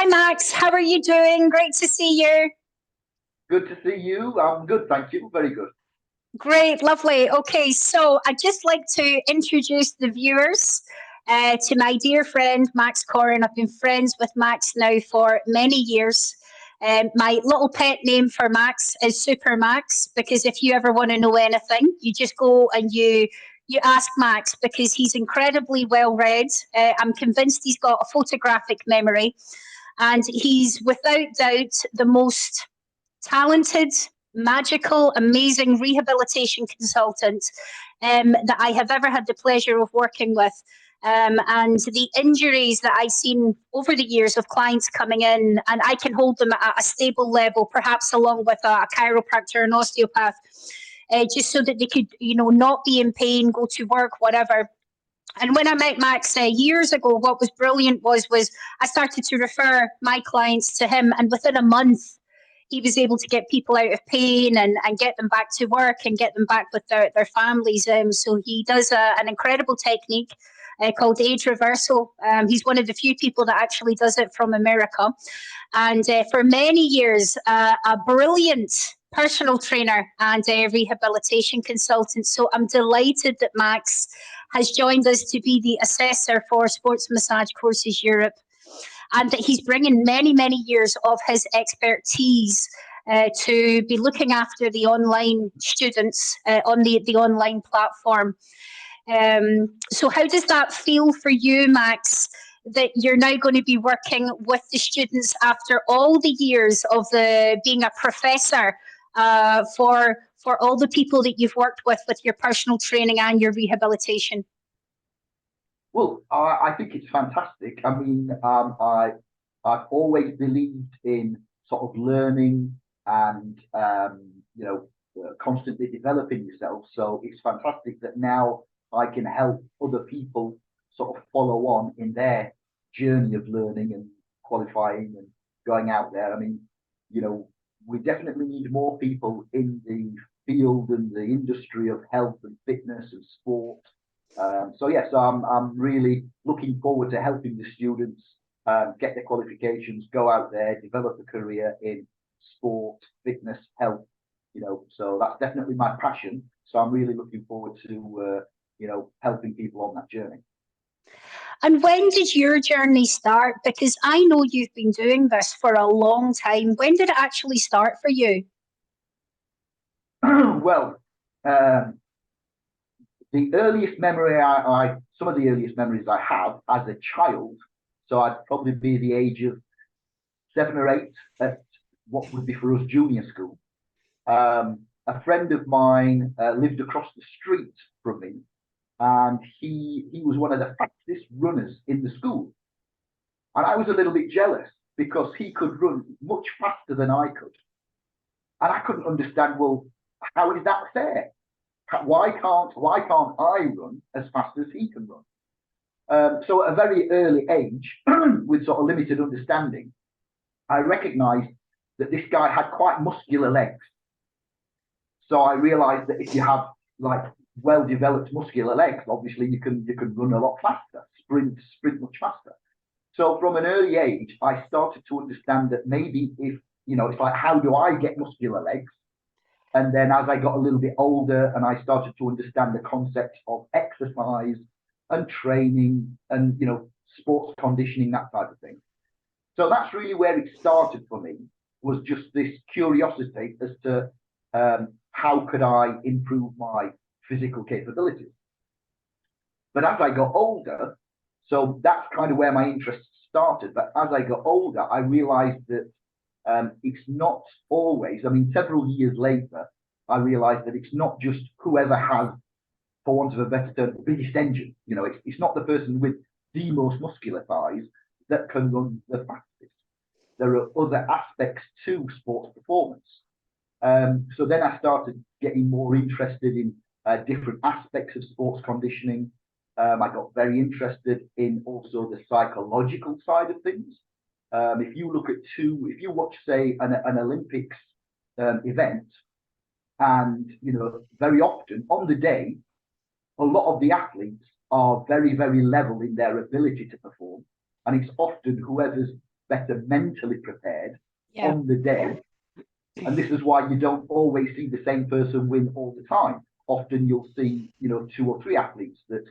Hi, Max. How are you doing? Great to see you. Good to see you. I'm good, thank you. Very good. Great, lovely. Okay, so I'd just like to introduce the viewers to my dear friend, Max Korin. I've been friends with Max now for many years. My little pet name for Max is SUPERMAX because if you ever want to know anything, you just go and you ask Max because he's incredibly well read. I'm convinced he's got a photographic memory, and he's without doubt the most talented, magical, amazing rehabilitation consultant that I have ever had the pleasure of working with. And the injuries that I've seen over the years of clients coming in, and I can hold them at a stable level, perhaps along with a chiropractor and osteopath, just so that they could, not be in pain, go to work, whatever. And when I met Max years ago, what was brilliant was I started to refer my clients to him, and within a month, he was able to get people out of pain and get them back to work and get them back with their families. So he does an incredible technique called age reversal. He's one of the few people that actually does it from America. And for many years, a brilliant personal trainer and a rehabilitation consultant. So I'm delighted that Max has joined us to be the assessor for Sports Massage Courses Europe, and that he's bringing many, many years of his expertise to be looking after the online students on the online platform. So how does that feel for you, Max, that you're now going to be working with the students after all the years of being a professor for all the people that you've worked with your personal training and your rehabilitation? Well, I think it's fantastic. I mean, I've always believed in sort of learning and constantly developing yourself. So it's fantastic that now I can help other people sort of follow on in their journey of learning and qualifying and going out there. I mean, we definitely need more people in the field and the industry of health and fitness and sport. So yes, I'm really looking forward to helping the students get their qualifications, go out there, develop a career in sport, fitness, health. So that's definitely my passion. So I'm really looking forward to helping people on that journey. And when did your journey start? Because I know you've been doing this for a long time. When did it actually start for you? Well, the earliest memory some of the earliest memories I have as a child, so I'd probably be the age of 7 or 8 at what would be for us junior school. A friend of mine lived across the street from me, and he was one of the fastest runners in the school. And I was a little bit jealous because he could run much faster than I could. And I couldn't understand, well, how is that fair? Why can't I run as fast as he can run? So at a very early age, with sort of limited understanding, I recognised that this guy had quite muscular legs. So I realised that if you have like well-developed muscular legs, obviously you can run a lot faster, sprint much faster. So from an early age, I started to understand that maybe if it's like, how do I get muscular legs? And then as I got a little bit older and I started to understand the concepts of exercise and training and, sports conditioning, that type of thing. So that's really where it started for me, was just this curiosity as to how could I improve my physical capabilities. But as I got older, so that's kind of where my interest started. But as I got older, I realized that it's not always, I mean, several years later, I realized that it's not just whoever has, for want of a better term, the biggest engine. It's not the person with the most muscular thighs that can run the fastest. There are other aspects to sports performance. So then I started getting more interested in different aspects of sports conditioning. I got very interested in also the psychological side of things. If you watch, say, an Olympics event, and very often on the day, a lot of the athletes are very, very level in their ability to perform, and it's often whoever's better mentally prepared Yeah. on the day. And this is why you don't always see the same person win all the time. Often you'll see, 2 or 3 athletes that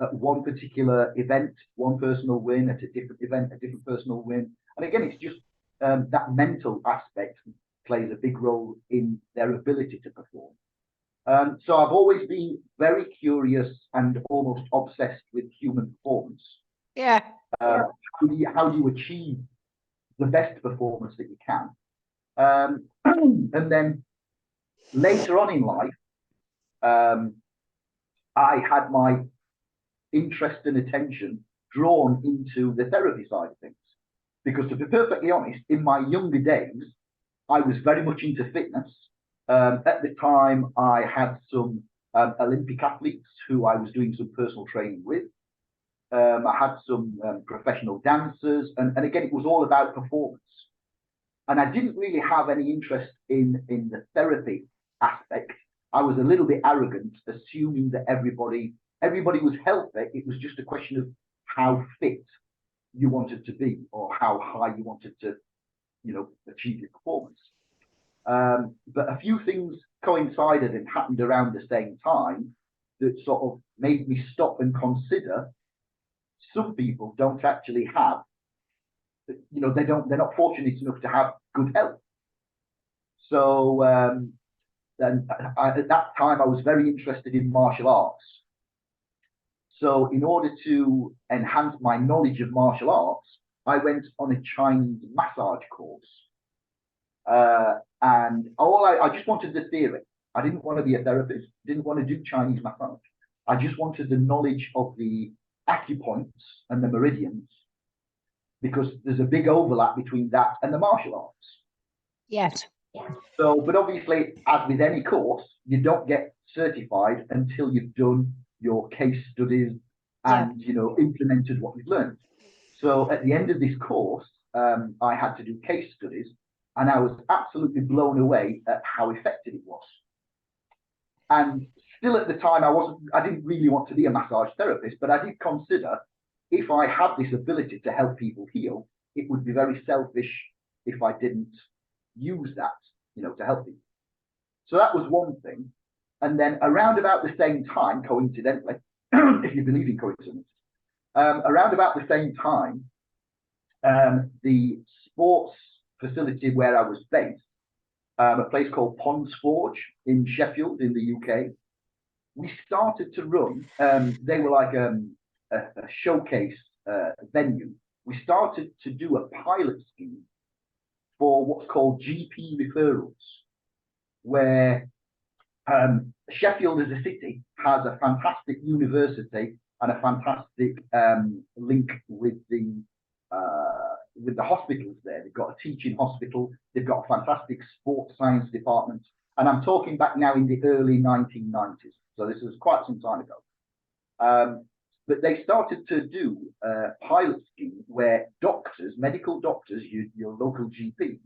at one particular event, one person will win, at a different event, a different person will win. And again, it's just that mental aspect plays a big role in their ability to perform. So I've always been very curious and almost obsessed with human performance. Yeah. How do you achieve the best performance that you can? And then later on in life, I had my interest and attention drawn into the therapy side of things. Because to be perfectly honest, in my younger days, I was very much into fitness. At the time, I had some Olympic athletes who I was doing some personal training with. I had some professional dancers, and again, it was all about performance. And I didn't really have any interest in the therapy aspect. I was a little bit arrogant, assuming that everybody was healthy. It was just a question of how fit you wanted to be or how high you wanted to, achieve your performance. But a few things coincided and happened around the same time that sort of made me stop and consider some people don't actually have, they're not fortunate enough to have good health. So then at that time, I was very interested in martial arts. So in order to enhance my knowledge of martial arts, I went on a Chinese massage course. And I just wanted the theory. I didn't want to be a therapist, didn't want to do Chinese massage. I just wanted the knowledge of the acupoints and the meridians, because there's a big overlap between that and the martial arts. Yes. So, but obviously, as with any course, you don't get certified until you've done your case studies and, implemented what you've learned. So at the end of this course, I had to do case studies, and I was absolutely blown away at how effective it was. And still at the time, I didn't really want to be a massage therapist, but I did consider, if I had this ability to help people heal, it would be very selfish if I didn't use that, to help people. So that was one thing. And then around about the same time, coincidentally, if you believe in coincidence, around about the same time, the sports facility where I was based, a place called Ponds Forge in Sheffield in the UK, we started to run, they were like a showcase venue. We started to do a pilot scheme for what's called GP referrals, where Sheffield as a city has a fantastic university and a fantastic link with the hospitals there. They've got a teaching hospital, they've got a fantastic sports science department, and I'm talking back now in the early 1990s, so this was quite some time ago. But they started to do a pilot scheme where doctors, medical doctors, your local GP,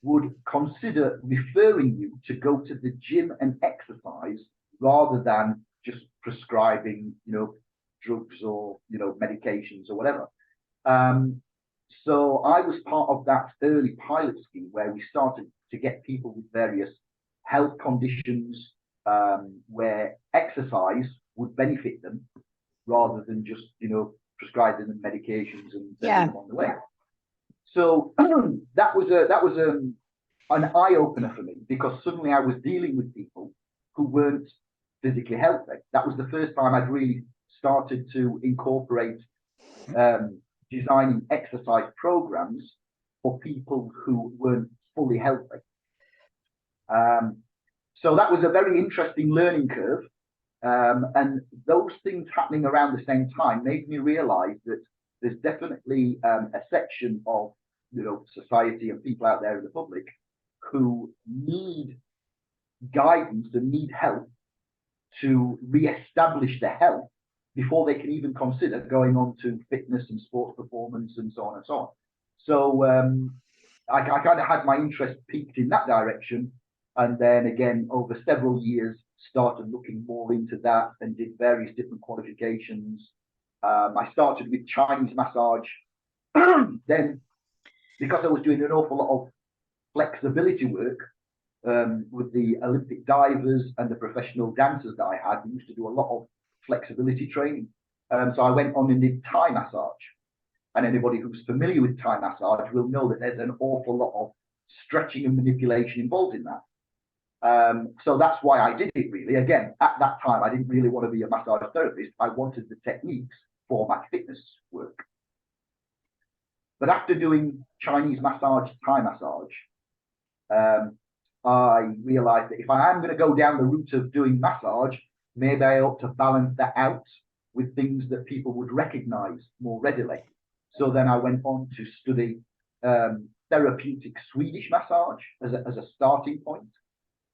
would consider referring you to go to the gym and exercise rather than just prescribing, drugs or, medications or whatever. So I was part of that early pilot scheme where we started to get people with various health conditions where exercise would benefit them rather than just, prescribing them medications and sending them on the way. So that was an eye opener for me, because suddenly I was dealing with people who weren't physically healthy. That was the first time I'd really started to incorporate designing exercise programs for people who weren't fully healthy. So that was a very interesting learning curve. And those things happening around the same time made me realize that there's definitely a section of society and people out there in the public who need guidance and need help to re-establish their health before they can even consider going on to fitness and sports performance and so on and so on. So I kind of had my interest peaked in that direction, and then again over several years started looking more into that and did various different qualifications. I started with Chinese massage, then because I was doing an awful lot of flexibility work with the Olympic divers and the professional dancers that I had, we used to do a lot of flexibility training. So I went on and did Thai massage. And anybody who's familiar with Thai massage will know that there's an awful lot of stretching and manipulation involved in that. So that's why I did it, really. Again, at that time, I didn't really want to be a massage therapist. I wanted the techniques for my fitness work. But after doing Chinese massage, Thai massage, I realized that if I am going to go down the route of doing massage, maybe I ought to balance that out with things that people would recognize more readily. So then I went on to study therapeutic Swedish massage as a starting point,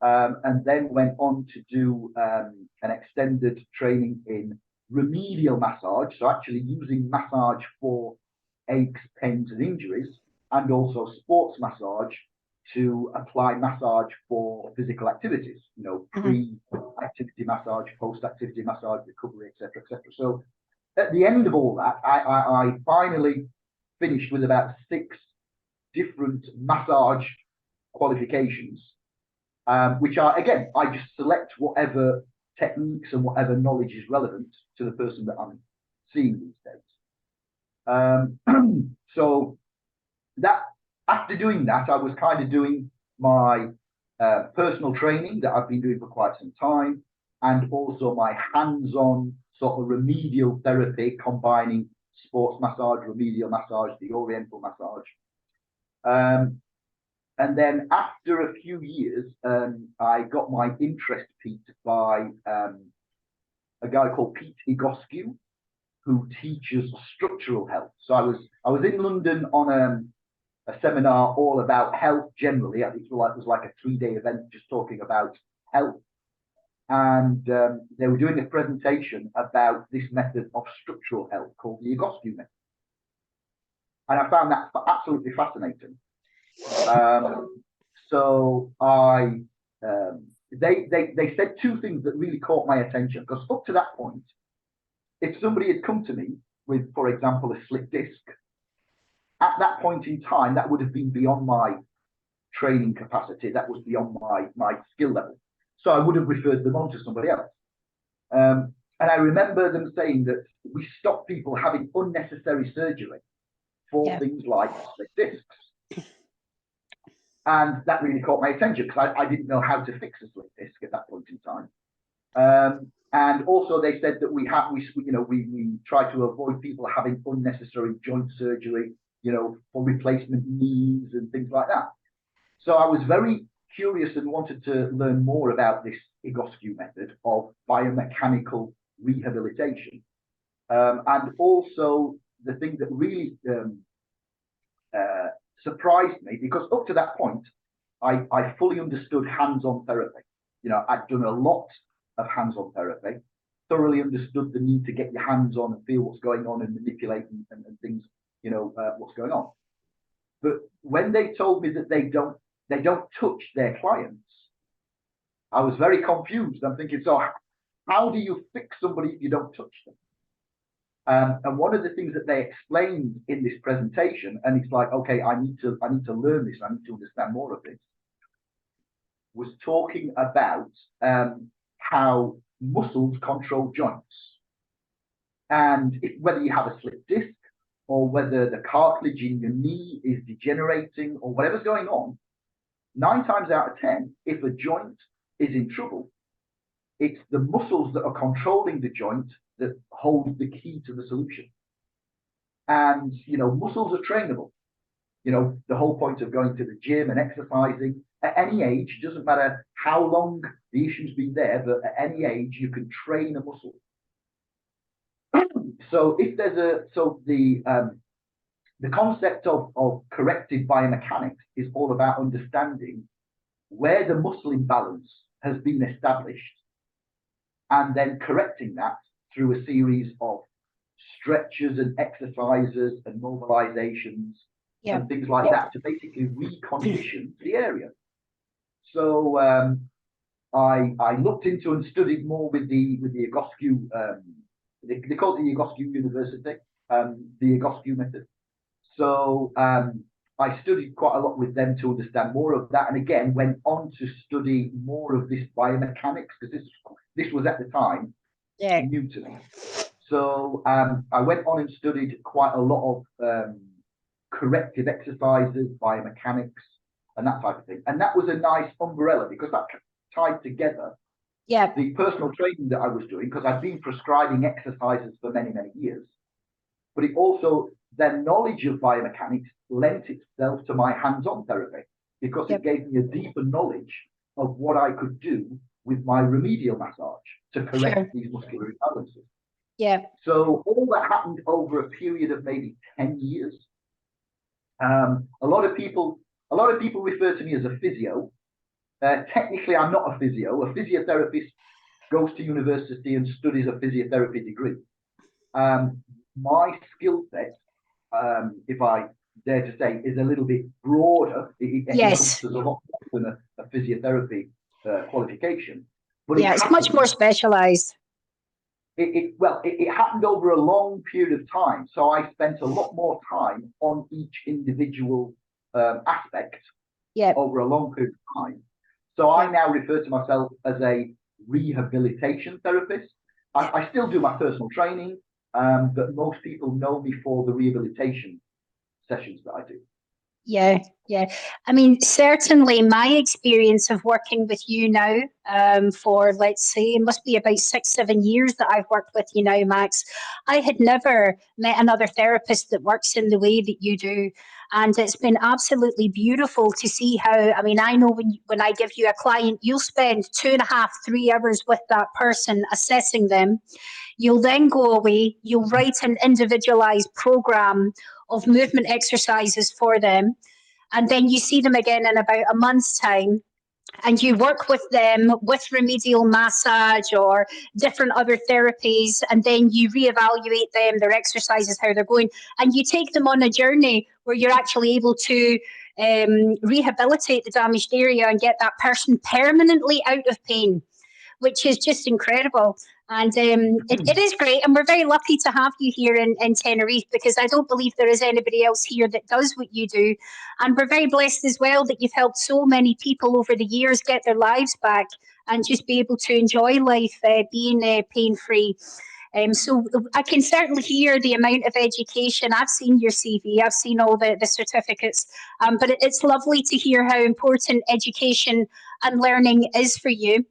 and then went on to do an extended training in remedial massage, so actually using massage for aches, pains, and injuries, and also sports massage to apply massage for physical activities, pre-activity massage, post-activity massage, recovery, etc., etc. So at the end of all that, I finally finished with about 6 different massage qualifications, which are, again, I just select whatever techniques and whatever knowledge is relevant to the person that I'm seeing these days. So that, after doing that, I was kind of doing my personal training that I've been doing for quite some time, and also my hands-on sort of remedial therapy, combining sports massage, remedial massage, the oriental massage. And then after a few years, I got my interest piqued by a guy called Pete Egoscue, who teaches structural health. So I was in London on a seminar all about health generally. I think it was like a 3-day event just talking about health. And they were doing a presentation about this method of structural health called the Egoscue method. And I found that absolutely fascinating. So they said 2 things that really caught my attention, because up to that point, if somebody had come to me with, for example, a slipped disc, at that point in time, that would have been beyond my training capacity. That was beyond my skill level. So I would have referred them on to somebody else. And I remember them saying that we stop people having unnecessary surgery for things like slipped discs. And that really caught my attention, because I didn't know how to fix a slipped disc at that point in time. And also they said that we try to avoid people having unnecessary joint surgery, for replacement knees and things like that. So I was very curious and wanted to learn more about this Egoscue method of biomechanical rehabilitation. And also the thing that really surprised me, because up to that point, I fully understood hands-on therapy. I'd done a lot of hands-on therapy, thoroughly understood the need to get your hands on and feel what's going on and manipulate and things, what's going on. But when they told me that they don't touch their clients, I was very confused. I'm thinking, so how do you fix somebody if you don't touch them? And one of the things that they explained in this presentation, and it's like, okay, I need to learn this, I need to understand more of this, was talking about how muscles control joints. And whether you have a slipped disc, or whether the cartilage in your knee is degenerating, or whatever's going on, 9 times out of 10, if a joint is in trouble, it's the muscles that are controlling the joint that hold the key to the solution. And, muscles are trainable. The whole point of going to the gym and exercising at any age, doesn't matter how long the issue's been there, but at any age, you can train a muscle. So if there's the concept of corrective biomechanics is all about understanding where the muscle imbalance has been established, and then correcting that through a series of stretches and exercises and mobilizations and things like that to basically recondition the area. So I looked into and studied more with the Egoscue. They call it the Egoscue University, the Egoscue method. So I studied quite a lot with them to understand more of that, and again went on to study more of this biomechanics, because this was at the time new to me. So I went on and studied quite a lot of corrective exercises, biomechanics, and that type of thing. And that was a nice umbrella, because that tied together the personal training that I was doing, because I'd been prescribing exercises for many, many years. But it also, their knowledge of biomechanics lent itself to my hands-on therapy, because it gave me a deeper knowledge of what I could do with my remedial massage to correct these muscular imbalances. So all that happened over a period of maybe 10 years. A lot of people refer to me as a physio. Technically, I'm not a physio. A physiotherapist goes to university and studies a physiotherapy degree. My skill set, if I dare to say, is a little bit broader. It encompasses a lot more than a physiotherapy qualification. But it's much more specialized. It happened over a long period of time. So I spent a lot more time on each individual aspect over a long period of time. So I now refer to myself as a rehabilitation therapist. I still do my personal training, but most people know me for the rehabilitation sessions that I do. I mean, certainly my experience of working with you now for, let's say, it must be about 6-7 years that I've worked with you now, Max. I had never met another therapist that works in the way that you do. And it's been absolutely beautiful to see how, I mean, I know when I give you a client, you'll spend 2.5, 3 hours with that person assessing them. You'll then go away, you'll write an individualized program of movement exercises for them. And then you see them again in about a month's time, and you work with them with remedial massage or different other therapies, and then you reevaluate them, their exercises, how they're going, and you take them on a journey where you're actually able to rehabilitate the damaged area and get that person permanently out of pain, which is just incredible. And it is great. And we're very lucky to have you here in Tenerife, because I don't believe there is anybody else here that does what you do. And we're very blessed as well that you've helped so many people over the years get their lives back and just be able to enjoy life being pain-free. So I can certainly hear the amount of education. I've seen your CV, I've seen all the certificates, but it's lovely to hear how important education and learning is for you.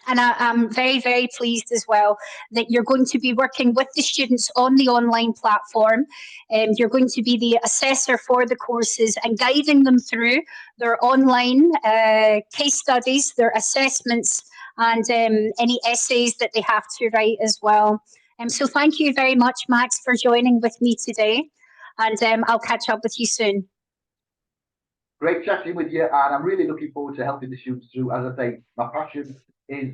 And I'm very, very pleased as well that you're going to be working with the students on the online platform. You're going to be the assessor for the courses and guiding them through their online case studies, their assessments, and any essays that they have to write as well. So thank you very much, Max, for joining with me today. And I'll catch up with you soon. Great chatting with you, and I'm really looking forward to helping the students through. As I say, my passion is,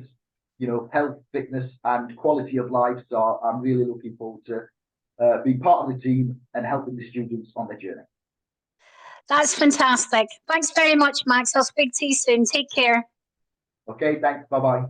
health, fitness, and quality of life. So I'm really looking forward to being part of the team and helping the students on their journey. That's fantastic. Thanks very much, Max. I'll speak to you soon. Take care. Okay, thanks. Bye-bye.